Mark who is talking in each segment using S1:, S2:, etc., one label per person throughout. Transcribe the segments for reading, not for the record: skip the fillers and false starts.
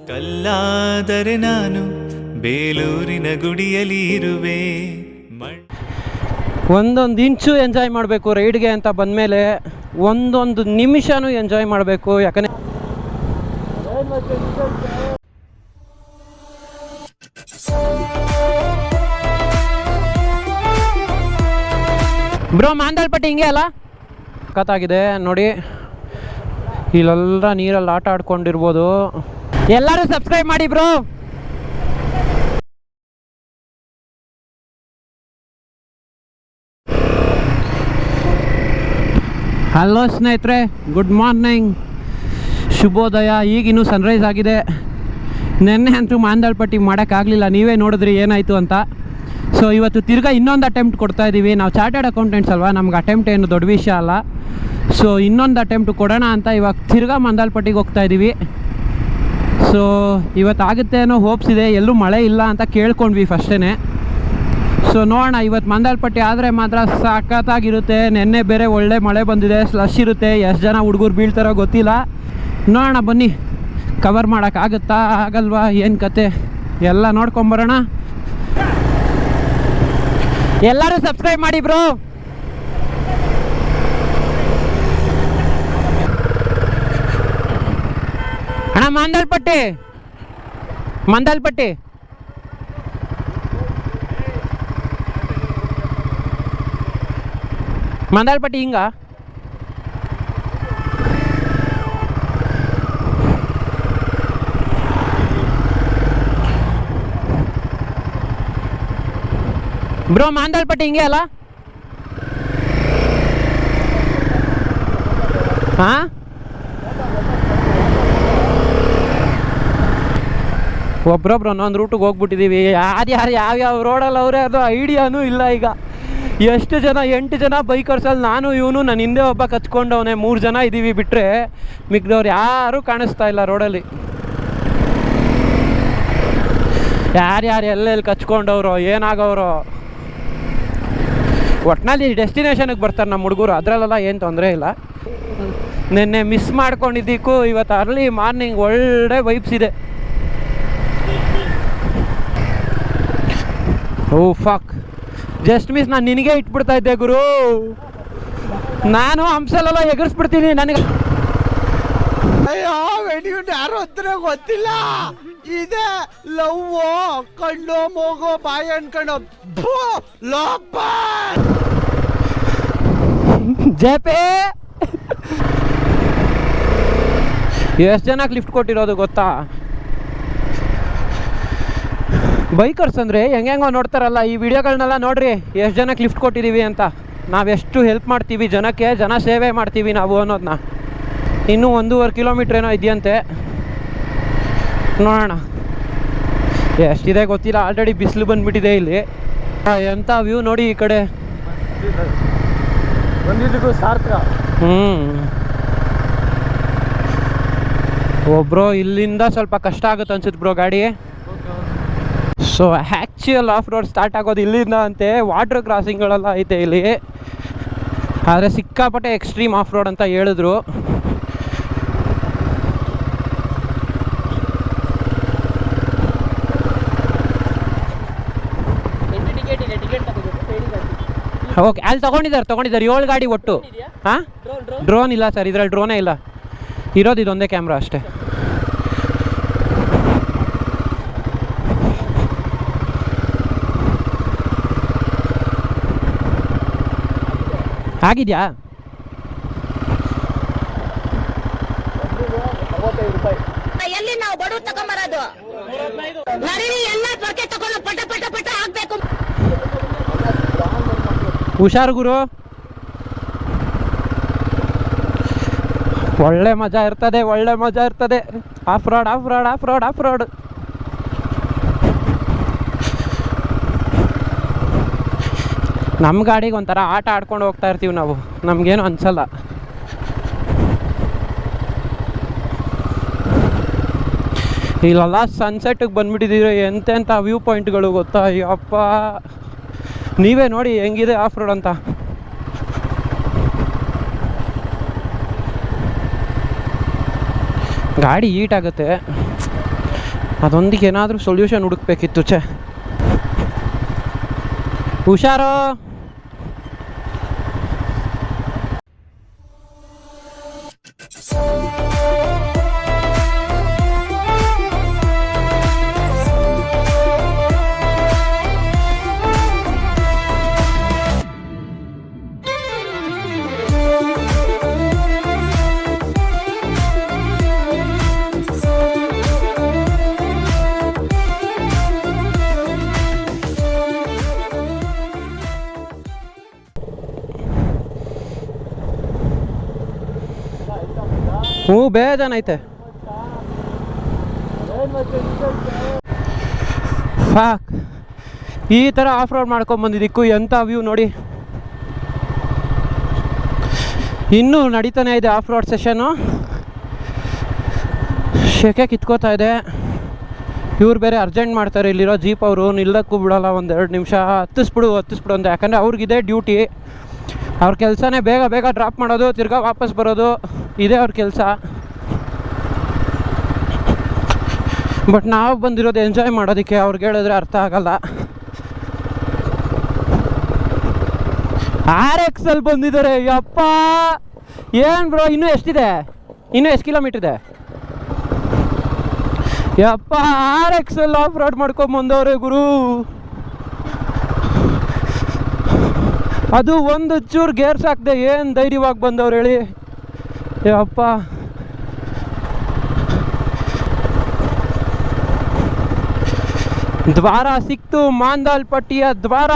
S1: ಕಲ್ಲಾದರೆ ನಾನು ಬೇಲೂರಿನ ಗುಡಿಯಲ್ಲಿ ಇರುವೆ.
S2: ಒಂದೊಂದು ಇಂಚು ಎಂಜಾಯ್ ಮಾಡಬೇಕು ರೈಡ್ಗೆ ಅಂತ ಬಂದಮೇಲೆ, ಒಂದೊಂದು ನಿಮಿಷನೂ ಎಂಜಾಯ್ ಮಾಡಬೇಕು. ಯಾಕಂದರೆ ಬ್ರೋ ಮಾಂದಲ್ಪಟ್ಟಿ ಹಿಂಗೆ ಅಲ್ಲ ಕತ್ತಾಗಿದೆ ನೋಡಿ. ಇಲ್ಲೆಲ್ಲ ನೀರಲ್ಲಿ ಆಟ ಆಡ್ಕೊಂಡಿರ್ಬೋದು. ಎಲ್ಲರೂ ಸಬ್ಸ್ಕ್ರೈಬ್ ಮಾಡಿ ಬ್ರೋ. ಹಲೋ ಸ್ನೇಹಿತರೆ, ಗುಡ್ ಮಾರ್ನಿಂಗ್, ಶುಭೋದಯ. ಈಗಿನ್ನೂ ಸನ್ರೈಸ್ ಆಗಿದೆ. ನೆನ್ನೆ ಅಂತೂ ಮಾಂದಲ್ಪಟ್ಟಿ ಮಾಡೋಕ್ಕಾಗಲಿಲ್ಲ, ನೀವೇ ನೋಡಿದ್ರಿ ಏನಾಯಿತು ಅಂತ. ಸೊ ಇವತ್ತು ತಿರ್ಗಾ ಇನ್ನೊಂದು ಅಟೆಂಪ್ಟ್ ಕೊಡ್ತಾ ಇದ್ದೀವಿ. ನಾವು ಚಾರ್ಟರ್ಡ್ ಅಕೌಂಟೆಂಟ್ಸ್ ಅಲ್ವಾ, ನಮ್ಗೆ ಅಟೆಂಪ್ಟ್ ಏನು ದೊಡ್ಡ ವಿಷಯ ಅಲ್ಲ. ಸೊ ಇನ್ನೊಂದು ಅಟೆಂಪ್ಟ್ ಕೊಡೋಣ ಅಂತ ಇವಾಗ ತಿರ್ಗಾ ಮಾಂದಲ್ಪಟ್ಟಿಗೆ ಹೋಗ್ತಾ ಇದ್ದೀವಿ. ಸೊ ಇವತ್ತಾಗುತ್ತೆ ಅನ್ನೋ ಹೋಪ್ಸ್ ಇದೆ. ಎಲ್ಲೂ ಮಳೆ ಇಲ್ಲ ಅಂತ ಕೇಳ್ಕೊಂಡ್ವಿ ಫಸ್ಟೇ. ಸೊ ನೋಡೋಣ, ಇವತ್ತು ಮಾಂದಲ್ಪಟ್ಟಿ ಆದರೆ ಮಾತ್ರ ಸಖತ್ತಾಗಿರುತ್ತೆ. ನೆನ್ನೆ ಬೇರೆ ಒಳ್ಳೆ ಮಳೆ ಬಂದಿದೆ, ಸ್ಲಶ್ ಇರುತ್ತೆ. ಎಷ್ಟು ಜನ ಹುಡುಗರು ಬೀಳ್ತಾರೋ ಗೊತ್ತಿಲ್ಲ. ನೋಡೋಣ ಬನ್ನಿ, ಕವರ್ ಮಾಡೋಕ್ಕಾಗುತ್ತಾ ಆಗಲ್ವಾ ಏನು ಕತೆ ಎಲ್ಲ ನೋಡ್ಕೊಂಬರೋಣ. ಎಲ್ಲರೂ ಸಬ್ಸ್ಕ್ರೈಬ್ ಮಾಡಿ ಬ್ರೋ. ಅಣ್ಣ ಮಾಂದಲ್ಪಟ್ಟಿ ಮಾಂದಲ್ಪಟ್ಟಿ ಮಾಂದಲ್ಪಟ್ಟಿ ಹಿಂಗ ಬ್ರೋ, ಮಾಂದಲ್ಪಟ್ಟಿ ಹಿಂಗೆ ಅಲ್ಲ? ಹಾಂ, ಒಬ್ರೊಬ್ರು ಒಂದೊಂದು ರೂಟಿಗೆ ಹೋಗ್ಬಿಟ್ಟಿದ್ದೀವಿ. ಯಾವ್ಯಾವ ರೋಡಲ್ಲಿ ಅವರೇ ಅದು ಐಡಿಯಾನೂ ಇಲ್ಲ. ಈಗ ಎಷ್ಟು ಜನ, 8 ಜನ ಬೈಕರ್ಸಲ್ಲಿ ನಾನು ಇವನು ನನ್ನ ಹಿಂದೆ ಒಬ್ಬ ಕಚ್ಕೊಂಡವನೇ. 3 ಜನ ಇದ್ದೀವಿ ಬಿಟ್ಟರೆ ಮಿಕ್ದವ್ರು ಯಾರೂ ಕಾಣಿಸ್ತಾ ಇಲ್ಲ ರೋಡಲ್ಲಿ. ಯಾರ್ಯಾರು ಎಲ್ಲೆಲ್ಲಿ ಕಚ್ಕೊಂಡವ್ರೋ ಏನಾಗವ್ರೋ. ಒಟ್ಟಿನಲ್ಲಿ ಡೆಸ್ಟಿನೇಷನ್ಗೆ ಬರ್ತಾರೆ ನಮ್ಮ ಹುಡುಗರು, ಅದರಲ್ಲೆಲ್ಲ ಏನು ತೊಂದರೆ ಇಲ್ಲ. ನಿನ್ನೆ ಮಿಸ್ ಮಾಡ್ಕೊಂಡಿದ್ದಕ್ಕೂ ಇವತ್ತು ಅರ್ಲಿ ಮಾರ್ನಿಂಗ್ ಒಳ್ಳೆ ವೈಬ್ಸ್ ಇದೆ. ಓ ಫಕ್, ಜಸ್ಟ್ ಮಿಸ್. ನಾನು ನಿನಗೆ ಇಟ್ಬಿಡ್ತಾ ಇದ್ದೆ ಗುರು. ನಾನು ಹಂಸಲೆಲ್ಲ ಎಗರಿಸ್ಬಿಡ್ತೀನಿ. ನನಗೆ
S3: ಯಾರು ಹತ್ರ ಗೊತ್ತಿಲ್ಲ. ಇದೆ ಲವ್ ಕಣ್ಣು ಮೂಗು ಬಾಯಿ ಅನ್ಕೊಂಡು ಲೋಪ
S2: ಜೆಪೆ. ಎಷ್ಟು ಜನಕ್ಕೆ ಲಿಫ್ಟ್ ಕೊಟ್ಟಿರೋದು ಗೊತ್ತಾ? ಬೈಕರ್ಸ್ ಅಂದರೆ ಹೆಂಗೋ ನೋಡ್ತಾರಲ್ಲ, ಈ ವಿಡಿಯೋಗಳನ್ನೆಲ್ಲ ನೋಡ್ರಿ. ಎಷ್ಟು ಜನಕ್ಕೆ ಲಿಫ್ಟ್ ಕೊಟ್ಟಿದ್ದೀವಿ ಅಂತ. ನಾವೆಷ್ಟು ಹೆಲ್ಪ್ ಮಾಡ್ತೀವಿ ಜನಕ್ಕೆ, ಜನ ಸೇವೆ ಮಾಡ್ತೀವಿ ನಾವು ಅನ್ನೋದನ್ನ. ಇನ್ನೂ 1.5 ಕಿಲೋಮೀಟ್ರ್ ಏನೋ ಇದೆಯಂತೆ, ನೋಡೋಣ ಎಷ್ಟಿದೆ ಗೊತ್ತಿಲ್ಲ. ಆಲ್ರೆಡಿ ಬಿಸಿಲು ಬಂದುಬಿಟ್ಟಿದೆ ಇಲ್ಲಿ. ಎಂಥ ವ್ಯೂ ನೋಡಿ ಈ ಕಡೆ.
S3: ಬಂದಿದ್ದಕ್ಕೂ ಸಾರ್ಥಕ.
S2: ಒಬ್ರೋ ಇಲ್ಲಿಂದ ಸ್ವಲ್ಪ ಕಷ್ಟ ಆಗುತ್ತೆ ಅನ್ಸುತ್ತೆ ಬ್ರೋ ಗಾಡಿ. So actual of road start ಆಗೋದು ಇಲ್ಲಿಂದ ಅಂತೆ. ವಾಟ್ರ್ ಕ್ರಾಸಿಂಗ್ಗಳೆಲ್ಲ ಐತೆ ಇಲ್ಲಿ, ಆದರೆ ಸಿಕ್ಕಾಪಟ್ಟೆ ಎಕ್ಸ್ಟ್ರೀಮ್ ಆಫ್ ರೋಡ್ ಅಂತ ಹೇಳಿದ್ರು. ಓಕೆ, ಅಲ್ಲಿ ತೊಗೊಂಡಿದ್ದಾರೆ 7 ಗಾಡಿ ಒಟ್ಟು. ಹಾಂ, ಡ್ರೋನ್ ಇಲ್ಲ ಸರ್, ಇದರಲ್ಲಿ ಡ್ರೋನೇ ಇಲ್ಲ. ಇರೋದು ಇದೊಂದೇ ಕ್ಯಾಮ್ರಾ ಅಷ್ಟೇ. ಆಗಿದೆಯಾ?
S4: ಎಲ್ಲಿ ನಾವು ಬಡವ್ರು ತಗೊಂಬರೋದು? ಎಲ್ಲ ಪೊರ್ಕೆ ತಗೊಂಡು ಪಟ ಪಟ ಪಟ ಹಾಕ್ಬೇಕು.
S2: ಹುಷಾರು ಗುರು, ಒಳ್ಳೆ ಮಜಾ ಇರ್ತದೆ, ಒಳ್ಳೆ ಮಜಾ ಇರ್ತದೆ. Of road of road of road of road. ನಮ್ಮ ಗಾಡಿಗೆ ಒಂಥರ ಆಟ ಆಡ್ಕೊಂಡು ಹೋಗ್ತಾ ಇರ್ತೀವಿ ನಾವು, ನಮಗೇನು ಅನಿಸಲ್ಲ. ಇಲ್ಲೆಲ್ಲ ಸನ್ಸೆಟ್ಟಿಗೆ ಬಂದುಬಿಟ್ಟಿದ್ದೀವಿ. ಎಂತೆಂಥ ವ್ಯೂ ಪಾಯಿಂಟ್ಗಳು ಗೊತ್ತಾ? ಅಯ್ಯಪ್ಪ, ನೀವೇ ನೋಡಿ ಹೆಂಗಿದೆ ಆಫ್ ರೋಡ್ ಅಂತ. ಗಾಡಿ ಹೀಟ್ ಆಗುತ್ತೆ. ಅದೊಂದಿಗೆ ಏನಾದರೂ ಸೊಲ್ಯೂಷನ್ ಹುಡುಕ್ಬೇಕಿತ್ತು. ಹುಷಾರು. ಹ್ಞೂ ಬೇಜಾನೈತೆ. ಫಾಕ್, ಈ ಥರ ಆಫ್ ರೋಡ್ ಮಾಡ್ಕೊಂಬಂದಿದ್ದಕ್ಕೂ ಎಂಥ ವ್ಯೂ ನೋಡಿ. ಇನ್ನೂ ನಡೀತಾನೆ ಇದೆ ಆಫ್ ರೋಡ್ ಸೆಷನ್ನು. ಶೆಕೆ ಕಿತ್ಕೋತಾ ಇದೆ. ಇವ್ರು ಬೇರೆ ಅರ್ಜೆಂಟ್ ಮಾಡ್ತಾರೆ ಇಲ್ಲಿರೋ ಜೀಪ್ ಅವರು, ನಿಲ್ಲಕ್ಕೂ ಬಿಡೋಲ್ಲ. 1-2 ನಿಮಿಷ ಹತ್ತಿಸ್ಬಿಡು ಅಂತ. ಯಾಕಂದರೆ ಅವ್ರಿಗಿದೆ ಡ್ಯೂಟಿ. ಅವ್ರ ಕೆಲಸನೇ ಬೇಗ ಬೇಗ ಡ್ರಾಪ್ ಮಾಡೋದು, ತಿರ್ಗಾ ವಾಪಸ್ ಬರೋದು, ಇದೇ ಅವ್ರ ಕೆಲಸ. ಬಟ್ ನಾವು ಬಂದಿರೋದು ಎಂಜಾಯ್ ಮಾಡೋದಕ್ಕೆ. ಅವ್ರಿಗೆ ಹೇಳಿದ್ರೆ ಅರ್ಥ ಆಗಲ್ಲ. RX ಅಲ್ಲಿ ಬಂದಿದ್ದಾರೆ. ಯಪ್ಪ ಏನು ಬ್ರೋ, ಇನ್ನೂ ಎಷ್ಟಿದೆ? ಇನ್ನೂ ಎಷ್ಟು ಕಿಲೋಮೀಟ್ರ್ ಇದೆ? ಯಪ್ಪ RX ಅಲ್ಲಿ ಆಫ್ ರೋಡ್ ಮಾಡ್ಕೊಂಬಂದವ್ರೆ ಗುರು. ಅದು ಒಂದು ಚೂರು ಗೇರ್ಸ್ ಹಾಕ್ದೆ ಏನು ಧೈರ್ಯವಾಗಿ ಬಂದವ್ರು ಹೇಳಿ. ಯಪ್ಪ ದ್ವಾರ ಸಿಕ್ತು, ಮಾಂದಾಲ್ಪಟ್ಟಿಯ ದ್ವಾರ.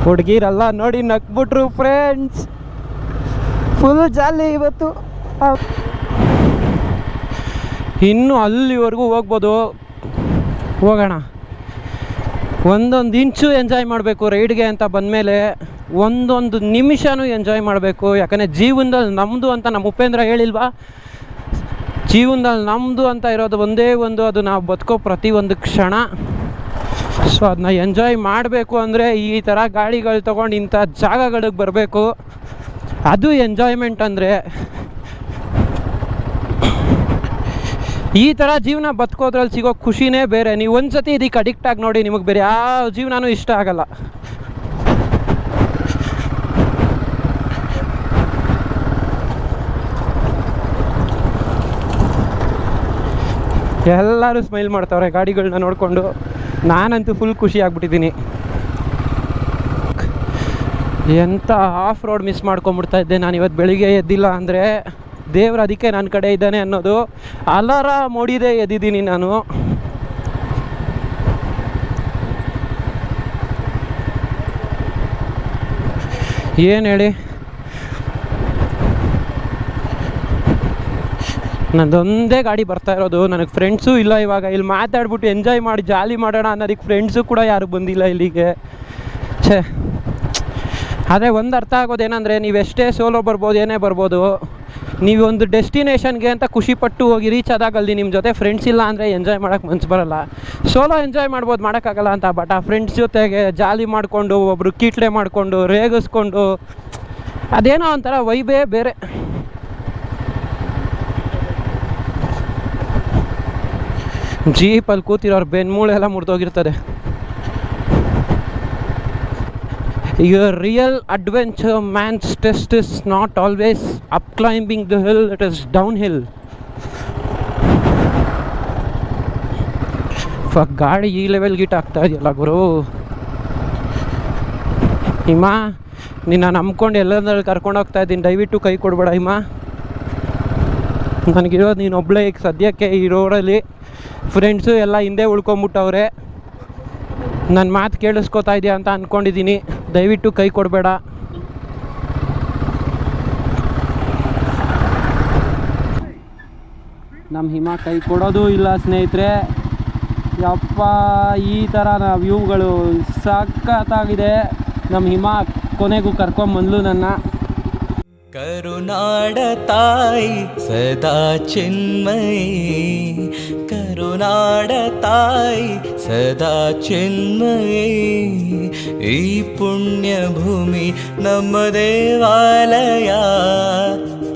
S2: ಹುಡುಗಿರಲ್ಲ ನೋಡಿ ನಕ್ಬಿಟ್ರು ಫ್ರೆಂಡ್ಸ್. ಫುಲ್ ಜಾಲಿ ಇವತ್ತು. ಇನ್ನು ಅಲ್ಲಿವರೆಗೂ ಹೋಗ್ಬೋದು. ಹೋಗೋಣ. ಒಂದೊಂದು ಇಂಚು ಎಂಜಾಯ್ ಮಾಡಬೇಕು ರೈಡ್ಗೆ ಅಂತ ಬಂದಮೇಲೆ. ಒಂದೊಂದು ನಿಮಿಷನೂ ಎಂಜಾಯ್ ಮಾಡಬೇಕು. ಯಾಕಂದರೆ ಜೀವನದಲ್ಲಿ ನಮ್ಮದು ಅಂತ ನಮ್ಮ ಉಪೇಂದ್ರ ಹೇಳಿಲ್ವಾ? ಜೀವನದಲ್ಲಿ ನಮ್ಮದು ಅಂತ ಇರೋದು ಒಂದೇ ಒಂದು, ಅದು ನಾವು ಬದುಕೋ ಪ್ರತಿಯೊಂದು ಕ್ಷಣ. ಸೊ ಅದನ್ನ ಎಂಜಾಯ್ ಮಾಡಬೇಕು ಅಂದರೆ ಈ ಥರ ಗಾಡಿಗಳು ತೊಗೊಂಡು ಇಂಥ ಜಾಗಗಳಿಗೆ ಬರಬೇಕು. ಅದು ಎಂಜಾಯ್ಮೆಂಟ್ ಅಂದರೆ. ಈ ಥರ ಜೀವನ ಬದುಕೋದ್ರಲ್ಲಿ ಸಿಗೋ ಖುಷಿನೇ ಬೇರೆ. ನೀವು ಒಂದು ಸತಿ ಇದಕ್ಕೆ ಅಡಿಕ್ಟ್ ಆಗಿ ನೋಡಿ, ನಿಮಗೆ ಬೇರೆ ಯಾವ ಜೀವನನೂ ಇಷ್ಟ ಆಗಲ್ಲ. ಎಲ್ಲರೂ ಸ್ಮೈಲ್ ಮಾಡ್ತಾವ್ರೆ ಗಾಡಿಗಳನ್ನ ನೋಡಿಕೊಂಡು. ನಾನಂತೂ ಫುಲ್ ಖುಷಿ ಆಗ್ಬಿಟ್ಟಿದ್ದೀನಿ. ಎಂಥ ಆಫ್ ರೋಡ್ ಮಿಸ್ ಮಾಡ್ಕೊಂಬಿಡ್ತಾ ಇದ್ದೆ ನಾನು ಇವತ್ತು ಬೆಳಿಗ್ಗೆ ಎದ್ದಿಲ್ಲ ಅಂದರೆ. ದೇವ್ರು ಅದಕ್ಕೆ ನನ್ನ ಕಡೆ ಇದ್ದಾನೆ ಅನ್ನೋದು ಅಲಾರಾಮ್ ಹೊಡಿದೆ ಎದ್ದಿದ್ದೀನಿ ನಾನು. ಏನು ಹೇಳಿ, ನಂದೊಂದೇ ಗಾಡಿ ಬರ್ತಾ ಇರೋದು. ನನಗೆ ಫ್ರೆಂಡ್ಸು ಇಲ್ಲ ಇವಾಗ. ಇಲ್ಲಿ ಮಾತಾಡ್ಬಿಟ್ಟು ಎಂಜಾಯ್ ಮಾಡಿ ಜಾಲಿ ಮಾಡೋಣ ಅನ್ನೋದಕ್ಕೆ ಫ್ರೆಂಡ್ಸು ಕೂಡ ಯಾರು ಬಂದಿಲ್ಲ ಇಲ್ಲಿಗೆ. ಛೇ, ಆದರೆ ಒಂದು ಅರ್ಥ ಆಗೋದೇನೆಂದರೆ, ನೀವೆಷ್ಟೇ ಸೋಲೋ ಬರ್ಬೋದು, ಏನೇ ಬರ್ಬೋದು, ನೀವೊಂದು ಡೆಸ್ಟಿನೇಷನ್ಗೆ ಅಂತ ಖುಷಿಪಟ್ಟು ಹೋಗಿ ರೀಚ್ ಆದಾಗ ಅಲ್ಲಿ ನಿಮ್ಮ ಜೊತೆ ಫ್ರೆಂಡ್ಸ್ ಇಲ್ಲ ಅಂದರೆ ಎಂಜಾಯ್ ಮಾಡೋಕ್ಕೆ ಮನ್ಸು ಬರೋಲ್ಲ. ಸೋಲೋ ಎಂಜಾಯ್ ಮಾಡ್ಬೋದು, ಮಾಡೋಕ್ಕಾಗಲ್ಲ ಅಂತ. ಬಟ್ ಆ ಫ್ರೆಂಡ್ಸ್ ಜೊತೆಗೆ ಜಾಲಿ ಮಾಡಿಕೊಂಡು, ಒಬ್ಬರು ಕೀಟ್ಲೆ ಮಾಡಿಕೊಂಡು, ರೇಗಿಸ್ಕೊಂಡು, ಅದೇನೋ ಒಂಥರ ವೈಬೇ ಬೇರೆ. ಜೀಪಲ್ಲಿ ಕೂತಿರೋರು ಬೆನ್ಮೂಳೆಲ್ಲ ಮುರಿದೋಗಿರ್ತದೆ. Your real adventure man's test is not always up climbing the hill, it is downhill. ಗಾಡಿ ಈ ಲೆವೆಲ್ ಗೀಟ್ ಆಗ್ತಾ ಇದೆಯಲ್ಲ ಗುರು. ಹಿಮ, ನಿನ್ನ ನಂಬ್ಕೊಂಡು ಎಲ್ಲಂದ್ರಲ್ಲಿ ಕರ್ಕೊಂಡು ಹೋಗ್ತಾ ಇದ್ದೀನಿ, ದಯವಿಟ್ಟು ಕೈ ಕೊಡಬೇಡ ಹಿಮ. ನನಗಿರೋದು ನೀನು ಒಬ್ಬಳೇ ಈಗ ಸದ್ಯಕ್ಕೆ ಈ ರೋಡಲ್ಲಿ. ಫ್ರೆಂಡ್ಸು ಎಲ್ಲ ಹಿಂದೆ ಉಳ್ಕೊಂಬಿಟ್ಟವ್ರೆ. ನನ್ನ ಮಾತು ಕೇಳಿಸ್ಕೊತಾ ಇದೆಯಾ ಅಂತ ಅಂದ್ಕೊಂಡಿದ್ದೀನಿ. ದಯವಿಟ್ಟು ಕೈ ಕೊಡಬೇಡ. ನಮ್ಮ ಹಿಮ ಕೈ ಕೊಡೋದು ಇಲ್ಲ ಸ್ನೇಹಿತರೆ. ಯಪ್ಪ ಈ ಥರ ವ್ಯೂಗಳು ಸಖತ್ತಾಗಿದೆ. ನಮ್ಮ ಹಿಮ ಕೊನೆಗೂ ಕರ್ಕೊಂಬಂದ್ಲು ನನ್ನ.
S1: ಕರುನಾಡ ತಾಯಿ ಸದಾ ಚಿನ್ಮಯಿ, ಕರುನಾಡ ತಾಯಿ ಸದಾ ಚಿನ್ಮಯಿ. ಈ ಪುಣ್ಯ ಭೂಮಿ ನಮ್ಮ ದೇವಾಲಯ,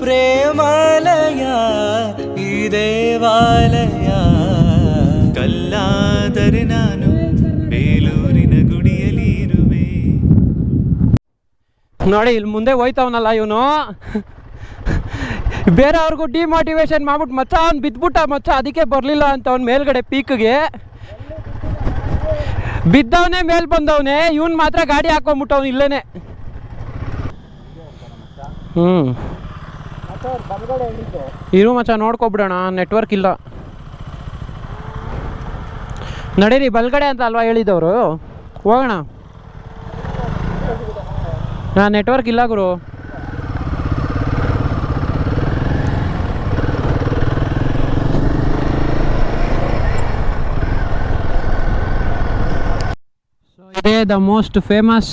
S1: ಪ್ರೇಮಾಲಯ ಈ ದೇವಾಲಯ. ಕಲ್ಲಾದರೆ ನಾನು ಬೇಲೂರಿನ ಗುಡಿಯಲ್ಲಿ ಇರುವೆ.
S2: ನೋಡಿ ಇಲ್ಲಿ ಮುಂದೆ ಹೋಯ್ತವನಲ್ಲ ಇವನು, ಬೇರೆಯವ್ರಿಗೂ ಡಿಮೋಟಿವೇಶನ್ ಮಾಡ್ಬಿಟ್ಟು ಮಚ್ಚ ಅವ್ನು ಬಿದ್ದುಬಿಟ್ಟ ಮಚ್ಚ, ಅದಕ್ಕೆ ಬರಲಿಲ್ಲ ಅಂತ ಅವ್ನು ಮೇಲ್ಗಡೆ ಪೀಕ್ಗೆ ಬಿದ್ದವನೇ ಮೇಲ್ ಬಂದವನೇ. ಇವನು ಮಾತ್ರ ಗಾಡಿ ಹಾಕೊಂಡ್ಬಿಟ್ಟವನು ಇಲ್ಲೇನೆ. ಇರು ಮಚ್ಚ ನೋಡ್ಕೊಬಿಡೋಣ, ನೆಟ್ವರ್ಕ್ ಇಲ್ಲ. ನಡೀರಿ ಬಲ್ಗಡೆ ಅಂತ ಅಲ್ವಾ ಹೇಳಿದವರು, ಹೋಗೋಣ. ನೆಟ್ವರ್ಕ್ ಇಲ್ಲ ಗುರು. ಸೊ ಇದೇ the most famous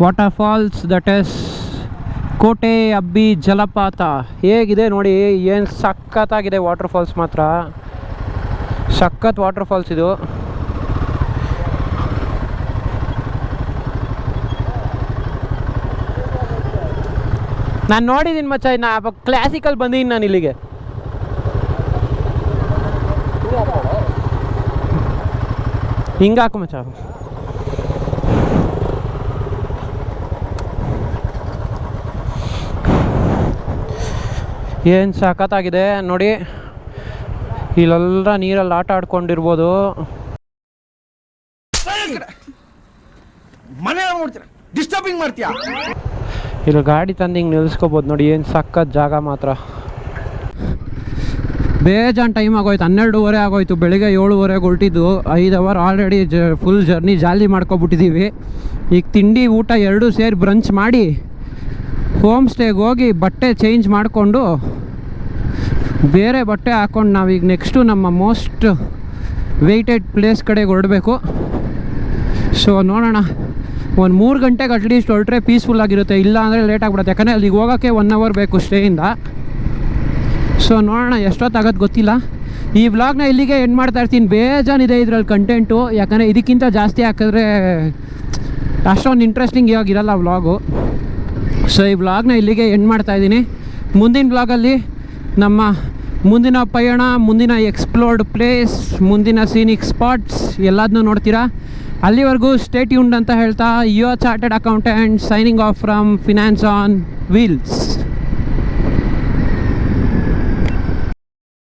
S2: waterfalls, that is Kote Abbi ಜಲಪಾತ. ಹೇಗಿದೆ ನೋಡಿ, ಏನು ಸಖತ್ತಾಗಿದೆ ವಾಟರ್ ಫಾಲ್ಸ್, ಮಾತ್ರ ಸಖತ್ ವಾಟರ್ ಫಾಲ್ಸ್ ಇದು. ನಾನು ನೋಡಿದ್ದೀನಿ ಮಚ್ಚ, ಇನ್ನು ಕ್ಲಾಸಿಕಲ್ ಬಂದಿದ್ದೀನಿ ನಾನು ಇಲ್ಲಿಗೆ. ಹಿಂಗಾಕು ಮಚ್ಚ. ಏನು ಸಖತ್ತಾಗಿದೆ ನೋಡಿ, ಇಲ್ಲೆಲ್ಲ ನೀರಲ್ಲಿ ಆಟ ಆಡ್ಕೊಂಡಿರ್ಬೋದು.
S3: ಡಿಸ್ಟರ್ಬಿಂಗ್ ಮಾಡ್ತೀಯಾ?
S2: ಇಲ್ಲಿ ಗಾಡಿ ತಂದು ಹಿಂಗೆ ನಿಲ್ಲಿಸ್ಕೋಬೋದು ನೋಡಿ, ಏನು ಸಖತ್ ಜಾಗ ಮಾತ್ರ. ಬೇಜಾನ್ ಟೈಮ್ ಆಗೋಯ್ತು, 12:30 ಆಗೋಯ್ತು. ಬೆಳಿಗ್ಗೆ 7:30 ಹೊರಟಿದ್ದು, 5 ಅವರ್ ಆಲ್ರೆಡಿ ಫುಲ್ ಜರ್ನಿ ಜಾಲಿ ಮಾಡ್ಕೊಬಿಟ್ಟಿದ್ದೀವಿ. ಈಗ ತಿಂಡಿ ಊಟ ಎರಡೂ ಸೇರಿ ಬ್ರಂಚ್ ಮಾಡಿ ಹೋಮ್ ಸ್ಟೇಗೆ ಹೋಗಿ ಬಟ್ಟೆ ಚೇಂಜ್ ಮಾಡಿಕೊಂಡು ಬೇರೆ ಬಟ್ಟೆ ಹಾಕ್ಕೊಂಡು ನಾವೀಗ ನೆಕ್ಸ್ಟು ನಮ್ಮ ಮೋಸ್ಟ್ ವೆಯ್ಟೆಡ್ ಪ್ಲೇಸ್ ಕಡೆಗೆ ಹೊರಡಬೇಕು. ಸೊ ನೋಡೋಣ, ಒಂದು 3 ಗಂಟೆಗೆ ಅಟ್ಲೀಸ್ಟ್ ಹೊರಟ್ರೆ ಪೀಸ್ಫುಲ್ ಆಗಿರುತ್ತೆ, ಇಲ್ಲ ಅಂದರೆ ಲೇಟ್ ಆಗಿಬಿಡುತ್ತೆ. ಯಾಕಂದರೆ ಅಲ್ಲಿಗೆ ಹೋಗೋಕ್ಕೆ 1 ಅವರ್ ಬೇಕು ಸ್ಟೇಯಿಂದ. ಸೊ ನೋಡೋಣ ಎಷ್ಟೊತ್ತಾಗೋದು ಗೊತ್ತಿಲ್ಲ. ಈ ವ್ಲಾಗ್ನ ಇಲ್ಲಿಗೆ ಎಂಡ್ ಮಾಡ್ತಾ ಇರ್ತೀನಿ. ಬೇಜಾನಿದೆ ಇದರಲ್ಲಿ ಕಂಟೆಂಟು, ಯಾಕಂದರೆ ಇದಕ್ಕಿಂತ ಜಾಸ್ತಿ ಹಾಕಿದ್ರೆ ಅಷ್ಟೊಂದು ಇಂಟ್ರೆಸ್ಟಿಂಗ್ ಇವಾಗಿರಲ್ಲ ವ್ಲಾಗು. ಸೊ ಈ ವ್ಲಾಗ್ನ ಇಲ್ಲಿಗೆ ಎಂಡ್ ಮಾಡ್ತಾಯಿದ್ದೀನಿ. ಮುಂದಿನ ವ್ಲಾಗಲ್ಲಿ ನಮ್ಮ ಮುಂದಿನ ಪಯಣ, ಮುಂದಿನ ಎಕ್ಸ್ಪ್ಲೋರ್ಡ್ ಪ್ಲೇಸ್, ಮುಂದಿನ ಸೀನಿಕ್ ಸ್ಪಾಟ್ಸ್ ಎಲ್ಲದನ್ನೂ ನೋಡ್ತೀರಾ. ಅಲ್ಲಿವರೆಗೂ ಸ್ಟೇ ಟ್ಯೂನ್ಡ್ ಅಂತ ಹೇಳ್ತಾ, your chartered accountant signing off from finance on wheels.